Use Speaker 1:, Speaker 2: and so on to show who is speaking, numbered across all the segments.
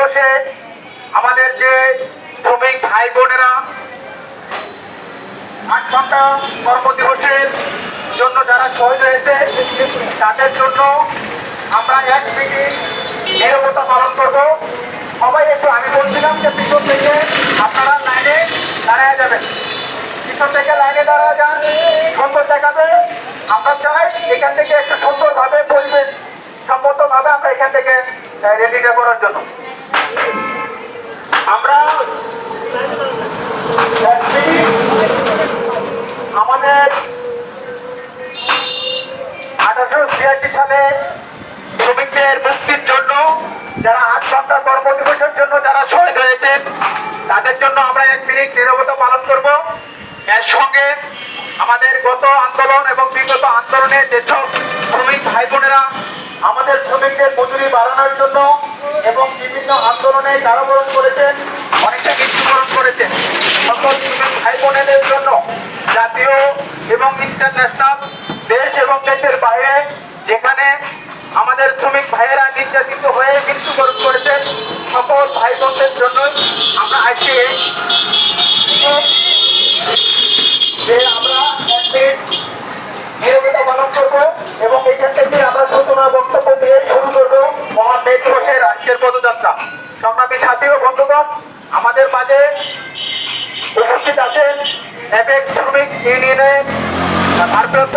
Speaker 1: দিবসে আমাদের যে শ্রমিক ভাই বোনেরা 8 ঘন্টা কর্মদিবসের জন্য যারা শহীদ হয়েছে তাদের জন্য আমরা 1 মিনিট নীরবতা পালন করব। সবাই একটু, আমি বলছিলাম যে পিছন থেকে আপনারা লাইনে দাঁড়ায় যাবেন, পিছন থেকে লাইনে দাঁড়ায় যান, সুন্দর দেখাবে। আমরা চাই এখান থেকে একটু সুন্দরভাবে পরিবেশ সম্মতভাবে আমরা এখান থেকে রেডিটা করার জন্য আমরা আমাদের 1886 সালে শ্রমিকদের মুক্তির জন্য যারা 8 ঘন্টা কর্মদিবসের জন্য যারা শহীদ হয়েছেন তাদের জন্য আমরা 1 মিনিট নীরবতা পালন করব। এর সঙ্গে আমাদের গত আন্দোলন এবং বিগত আন্দোলনে যেসব শ্রমিক ভাই বোনেরা আমাদের শ্রমিকদের মজুরি বাড়ানোর জন্য এবং বিভিন্ন আন্দোলনে কারাবরণ করেছেন, অনেকটা মৃত্যুবরণ করেছেন, সকল শ্রমিক ভাই বোনেদের জন্য জাতীয় এবং ইন্টারন্যাশনাল দেশ এবং দেশের বাইরে যেখানে আমাদের শ্রমিক ভাইয়েরা নির্যাতিত হয়ে মৃত্যুবরণ করেছেন সকল ভাই বোনদের জন্য আমরা আজকে যে আমরা নীরবতা পালন করবো এবং এখান থেকে আমরা সূচনা বক্তব্য দিয়ে শুরু করবো মহান মে দিবসের আজকের পদযাত্রা। সংগ্রামী সাথী ও বন্ধুগণ, আমাদের মাঝে উপস্থিত আছেন অ্যাপেক্স শ্রমিক ইউনিয়নের ভারপ্রাপ্ত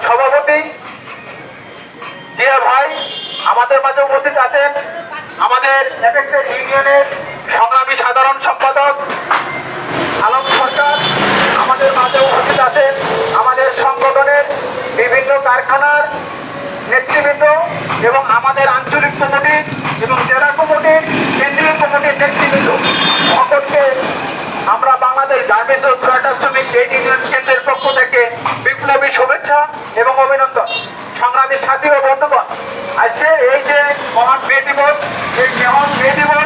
Speaker 1: সভাপতি জিয়া ভাই, আমাদের মাঝে উপস্থিত আছেন আমাদের অ্যাপেক্স ইউনিয়নের সংগ্রামী সাধারণ সম্পাদক আলম সরকার, আমাদের মাঝে উপস্থিত আছেন আমাদের সংগঠনের বিভিন্ন কারখানার নেতৃবৃন্দ এবং আমাদের আঞ্চলিক কমিটি এবং জেলা কমিটির কেন্দ্রীয় কমিটির নেতৃবৃন্দ সকলকে আমরা বাংলাদেশ গার্মেন্টস ও সোয়েটার শ্রমিক ট্রেড ইউনিয়ন কেন্দ্রের পক্ষ থেকে বিপ্লবী শুভেচ্ছা এবং অভিনন্দন। সংগ্রামী সাথী ও বন্ধুগণ, আজকে এই যে মহান মে দিবস, এই মহান মে দিবস